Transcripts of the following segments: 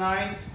9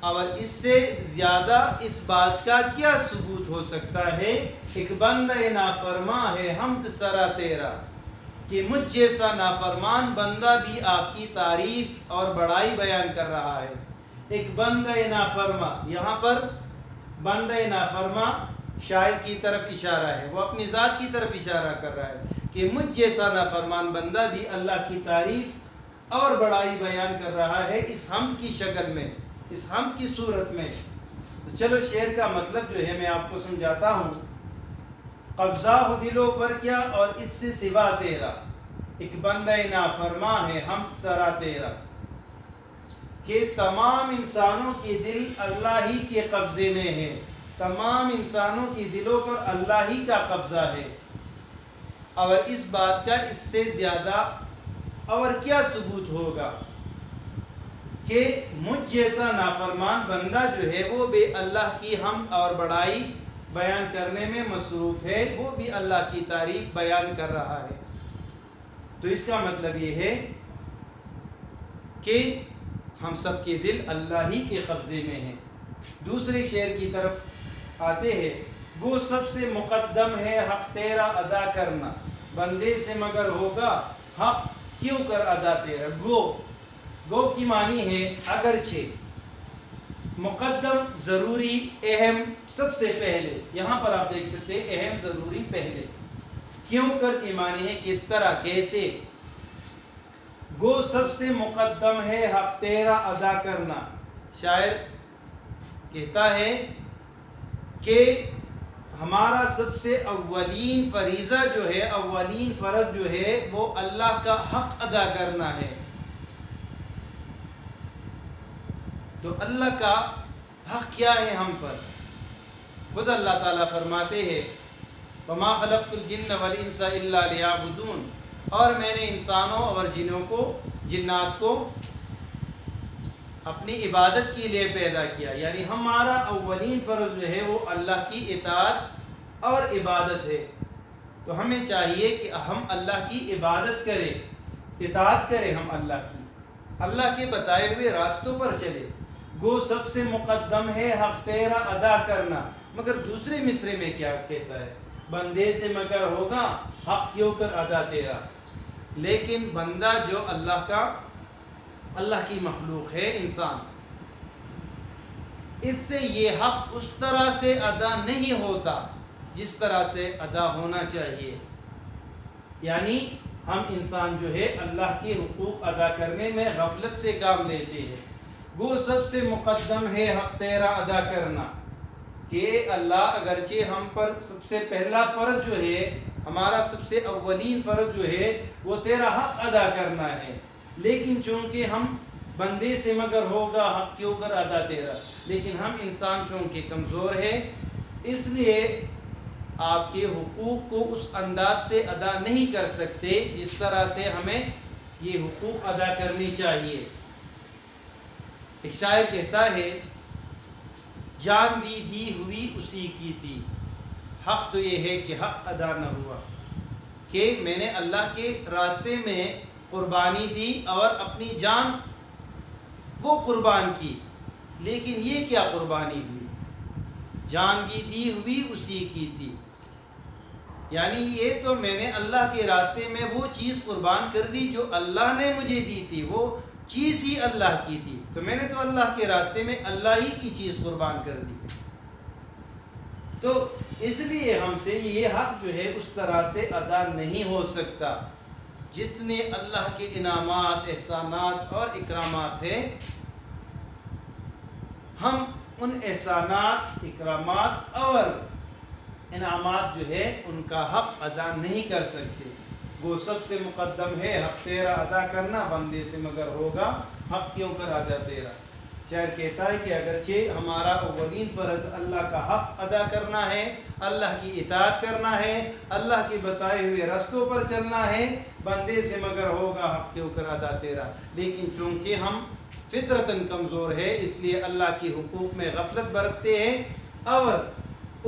اور اس سے زیادہ اس بات کا کیا ثبوت ہو سکتا ہے؟ ایک بندہ نافرما ہے حمد سرا تیرا، کہ مجھ جیسا نافرمان بندہ بھی آپ کی تعریف اور بڑائی بیان کر رہا ہے۔ ایک بندہ نافرما، یہاں پر بندہ نافرما شاعر کی طرف اشارہ ہے، وہ اپنی ذات کی طرف اشارہ کر رہا ہے کہ مجھ جیسا نافرمان بندہ بھی اللہ کی تعریف اور بڑائی بیان کر رہا ہے اس حمد کی شکل میں، اس حمد کی صورت میں۔ تو چلو شعر کا مطلب جو ہے میں آپ کو سمجھاتا ہوں۔ قبضہ ہو دلوں پر کیا اور اس سے سوا تیرا، ایک بندہ نافرما ہے حمد سرا تیرا، کہ تمام انسانوں کے دل اللہ ہی کے قبضے میں ہے، تمام انسانوں کے دلوں پر اللہ ہی کا قبضہ ہے، اور اس بات کا اس سے زیادہ اور کیا ثبوت ہوگا کہ مجھ جیسا نافرمان بندہ جو ہے وہ بھی اللہ کی حمد اور بڑائی بیان کرنے میں مصروف ہے، وہ بھی اللہ کی تعریف بیان کر رہا ہے۔ تو اس کا مطلب یہ ہے کہ ہم سب کے دل اللہ ہی کے قبضے میں ہیں۔ دوسرے شعر کی طرف آتے ہیں۔ گو سب سے مقدم ہے حق تیرا ادا کرنا، بندے سے مگر ہوگا حق کیوں کر ادا تیرا۔ گو کی معنی ہے اگرچہ، مقدم ضروری، اہم سب سے پہلے، یہاں پر آپ دیکھ سکتے ہیں اہم ضروری پہلے، کیوں کر کی معنی ہے کس طرح، کیسے۔ گو سب سے مقدم ہے حق تیرا ادا کرنا، شاعر کہتا ہے کہ ہمارا سب سے اولین فریضہ جو ہے، اولین فرض جو ہے وہ اللہ کا حق ادا کرنا ہے۔ تو اللہ کا حق کیا ہے ہم پر؟ خود اللہ تعالیٰ فرماتے ہیں وَمَا خَلَقْتُ الْجِنَّ وَالْإِنسَ إِلَّا لِيَعْبُدُونَ، اور میں نے انسانوں اور جنات کو اپنی عبادت کے لیے پیدا کیا، یعنی ہمارا اولین فرض جو ہے وہ اللہ کی اطاعت اور عبادت ہے۔ تو ہمیں چاہیے کہ ہم اللہ کی عبادت کریں، اطاعت کریں، ہم اللہ کے بتائے ہوئے راستوں پر چلے۔ گو سب سے مقدم ہے حق تیرا ادا کرنا، مگر دوسرے مصرے میں کیا کہتا ہے؟ بندے سے مگر ہوگا حق کیوں کر ادا تیرا۔ لیکن بندہ جو اللہ کی مخلوق ہے، انسان، اس سے یہ حق اس طرح سے ادا نہیں ہوتا جس طرح سے ادا ہونا چاہیے۔ یعنی ہم انسان جو ہے اللہ کے حقوق ادا کرنے میں غفلت سے کام لیتے ہیں۔ گو سب سے مقدم ہے حق تیرا ادا کرنا، کہ اللہ اگرچہ ہم پر سب سے پہلا فرض جو ہے، ہمارا سب سے اولین فرض جو ہے وہ تیرا حق ادا کرنا ہے، لیکن چونکہ ہم بندے سے مگر ہوگا حق کیوں کر ادا تیرا، لیکن ہم انسان چونکہ کمزور ہے، اس لیے آپ کے حقوق کو اس انداز سے ادا نہیں کر سکتے جس طرح سے ہمیں یہ حقوق ادا کرنی چاہیے۔ ایک شاعر کہتا ہے جان دی ہوئی اسی کی تھی، حق تو یہ ہے کہ حق ادا نہ ہوا، کہ میں نے اللہ کے راستے میں قربانی دی اور اپنی جان وہ قربان کی، لیکن یہ کیا قربانی ہوئی؟ جان دی ہوئی اسی کی تھی، یعنی یہ تو میں نے اللہ کے راستے میں وہ چیز قربان کر دی جو اللہ نے مجھے دی تھی، وہ چیز ہی اللہ کی تھی، تو میں نے تو اللہ کے راستے میں اللہ ہی کی چیز قربان کر دی۔ تو اس لیے ہم سے یہ حق جو ہے اس طرح سے ادا نہیں ہو سکتا۔ جتنے اللہ کے انعامات، احسانات اور اکرامات ہیں، ہم ان احسانات، اکرامات اور انعامات جو ہے ان کا حق ادا نہیں کر سکتے۔ وہ سب سے مقدم ہے حق تیرا ادا کرنا، بندے سے مگر ہوگا حق کیوں کر ادا تیرا۔ شاعر کہتا ہے کہ اگرچہ ہمارا اولین فرض اللہ کا حق ادا کرنا ہے، اللہ کی اطاعت کرنا ہے، اللہ کے بتائے ہوئے رستوں پر چلنا ہے، بندے سے مگر ہوگا حق کیوں کر ادا تیرا، لیکن چونکہ ہم فطرتاً کمزور ہے اس لیے اللہ کے حقوق میں غفلت برتتے ہیں اور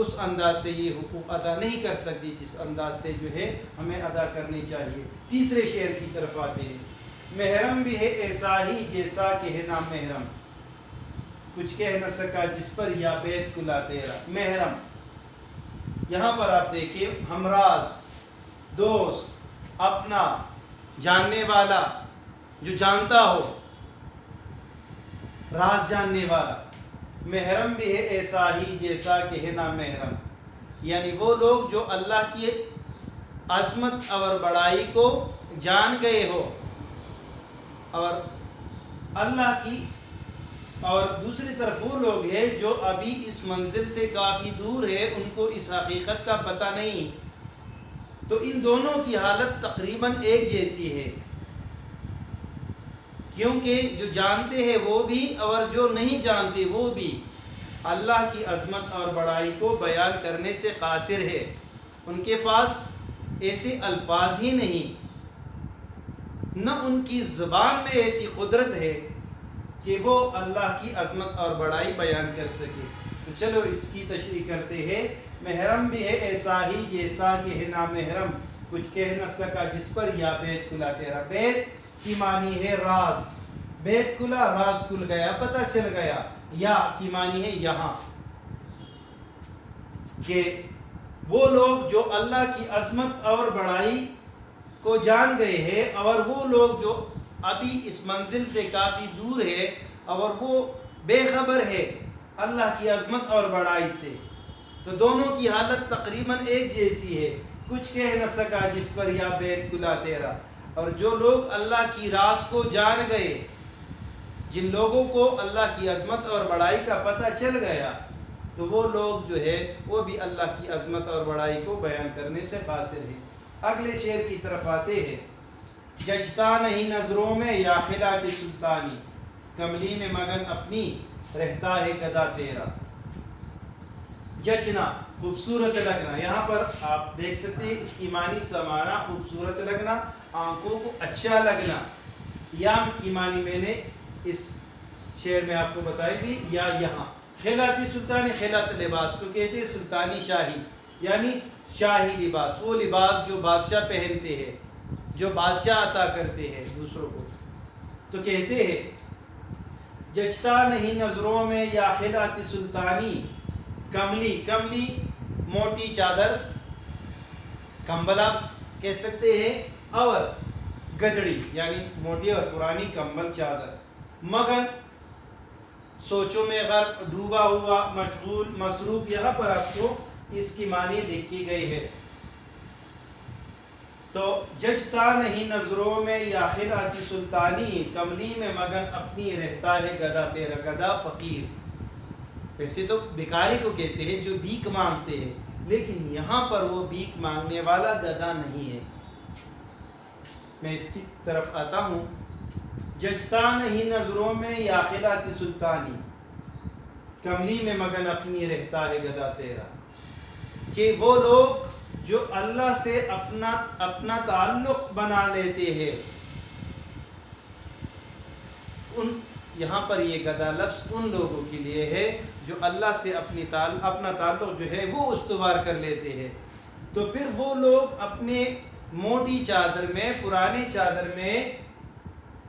اس انداز سے یہ حقوق ادا نہیں کر سکتی جس انداز سے جو ہے ہمیں ادا کرنی چاہیے۔ تیسرے شعر کی طرف آتے ہیں۔ محرم بھی ہے ایسا ہی جیسا کہ ہے نام محرم، کچھ کہہ نہ سکا جس پر یا بیت کلا تیرا. محرم یہاں پر آپ دیکھیں ہمراز، دوست، اپنا، جاننے والا، جو جانتا ہو، راز جاننے والا. محرم بھی ہے ایسا ہی جیسا کہ ہے نا محرم، یعنی وہ لوگ جو اللہ کی عظمت اور بڑائی کو جان گئے ہو اور اللہ کی، اور دوسری طرف وہ لوگ ہیں جو ابھی اس منزل سے کافی دور ہے، ان کو اس حقیقت کا پتہ نہیں. تو ان دونوں کی حالت تقریباً ایک جیسی ہے، کیونکہ جو جانتے ہیں وہ بھی اور جو نہیں جانتے وہ بھی اللہ کی عظمت اور بڑائی کو بیان کرنے سے قاصر ہے. ان کے پاس ایسے الفاظ ہی نہیں، نہ ان کی زبان میں ایسی قدرت ہے کہ وہ اللہ کی عظمت اور بڑائی بیان کر سکے. تو چلو اس کی تشریح کرتے ہیں. محرم بھی ہے ایسا ہی جیسا کہ ہے نا محرم، کچھ کہہ نہ سکا جس پر یا بیت کلا تیرا. بیت کی معنی ہے راز، بیت کلا راز کھل گیا، پتہ چل گیا. یا کی معنی ہے یہاں، کہ وہ لوگ جو اللہ کی عظمت اور بڑائی کو جان گئے ہیں اور وہ لوگ جو ابھی اس منزل سے کافی دور ہے اور وہ بے خبر ہے اللہ کی عظمت اور بڑائی سے. تو دونوں کی حالت تقریباً ایک جیسی ہے. کچھ کہہ نہ سکا جس پر یا بیت کلا تیرا. اور جو لوگ اللہ کی راز کو جان گئے، جن لوگوں کو اللہ کی عظمت اور بڑائی کا پتہ چل گیا، تو وہ لوگ جو ہے وہ بھی اللہ کی عظمت اور بڑائی کو بیان کرنے سے قاصر ہیں. اگلے شعر کی طرف آتے ہیں. جچتا نہیں نظروں میں یا خلعت سلطانی، کملی میں مگن اپنی رہتا ہے گدا تیرا. جچنا خوبصورت لگنا. یہاں پر آپ دیکھ سکتے ہیں اس کی معنی سمانا، خوبصورت لگنا، آنکھوں کو اچھا لگنا. یا کی معنی میں نے اس شعر میں آپ کو بتائی تھی. یا یہاں خلعت سلطانی، خلعت لباس کو کہتے ہیں سلطانی شاہی، یعنی شاہی لباس، وہ لباس جو بادشاہ پہنتے ہیں، جو بادشاہ عطا کرتے ہیں دوسروں کو. تو کہتے ہیں جچتا نہیں نظروں میں یا خلعت سلطانی، کملی، کملی موٹی چادر، کمبل آپ کہہ سکتے ہیں، اور گدڑی یعنی موٹی اور پرانی کمبل چادر. مگن سوچوں میں غرق، ڈوبا ہوا، مشغول، مصروف. یہاں پر آپ کو اس کی معنی لکھی گئی ہے. تو جچتا نہیں نظروں میں یا خلعت سلطانی، کملی میں مگن اپنی رہتا ہے گدا تیرا. گدا فقیر، ویسے تو بھکاری کو کہتے ہیں جو بھیک مانگتے ہیں، لیکن یہاں پر وہ بھیک مانگنے والا گدا نہیں ہے. میں اس کی طرف آتا ہوں. جچتا نہیں نظروں میں یا خلعت سلطانی، کملی میں مگن اپنی رہتا ہے گدا تیرا. کہ وہ لوگ جو اللہ سے اپنا تعلق بنا لیتے ہیں، یہاں پر یہ گدا لفظ ان لوگوں کے لیے ہے جو اللہ سے اپنا تعلق جو ہے وہ استوار کر لیتے ہیں. تو پھر وہ لوگ اپنے موٹی چادر میں، پرانی چادر میں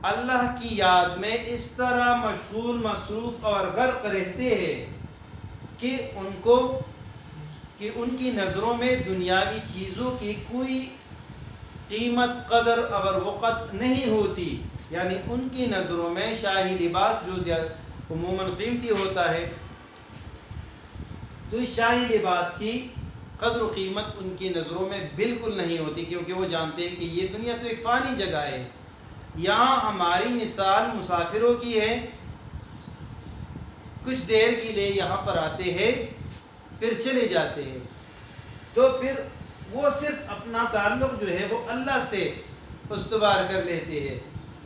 اللہ کی یاد میں اس طرح مشغول، مصروف اور غرق رہتے ہیں کہ ان کی نظروں میں دنیاوی چیزوں کی کوئی قیمت، قدر اور وقت نہیں ہوتی. یعنی ان کی نظروں میں شاہی لباس جو عموماً قیمتی ہوتا ہے، تو اس شاہی لباس کی قدر و قیمت ان کی نظروں میں بالکل نہیں ہوتی، کیونکہ وہ جانتے ہیں کہ یہ دنیا تو ایک فانی جگہ ہے. یہاں ہماری مثال مسافروں کی ہے، کچھ دیر کے لیے یہاں پر آتے ہیں پھر چلے جاتے ہیں. تو پھر وہ صرف اپنا تعلق جو ہے وہ اللہ سے استوار کر لیتے ہیں،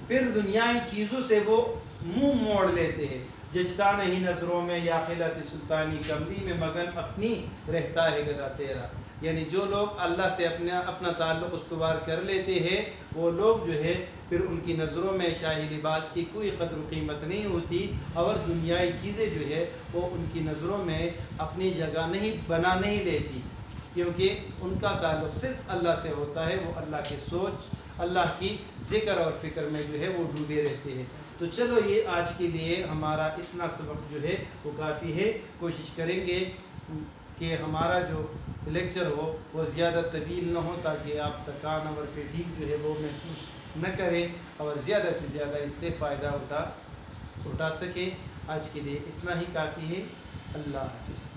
پھر دنیائی چیزوں سے وہ منہ موڑ لیتے ہیں. جچتا نہیں نظروں میں یا خلعت سلطانی، کملی میں مگن اپنی رہتا ہے گدا تیرا. یعنی جو لوگ اللہ سے اپنا تعلق استوار کر لیتے ہیں، وہ لوگ جو ہے پھر ان کی نظروں میں شاہی لباس کی کوئی قدر و قیمت نہیں ہوتی، اور دنیائی چیزیں جو ہے وہ ان کی نظروں میں اپنی جگہ بنا نہیں لیتی، کیونکہ ان کا تعلق صرف اللہ سے ہوتا ہے. وہ اللہ کی سوچ، اللہ کی ذکر اور فکر میں جو ہے وہ ڈوبے رہتے ہیں. تو چلو یہ آج کے لیے ہمارا اتنا سبق جو ہے وہ کافی ہے. کوشش کریں گے کہ ہمارا جو لیکچر ہو وہ زیادہ طویل نہ ہو تاکہ آپ تھکان اور فیٹیگ جو ہے وہ محسوس نہ کریں اور زیادہ سے زیادہ اس سے فائدہ اٹھا سکیں. آج کے لیے اتنا ہی کافی ہے. اللہ حافظ.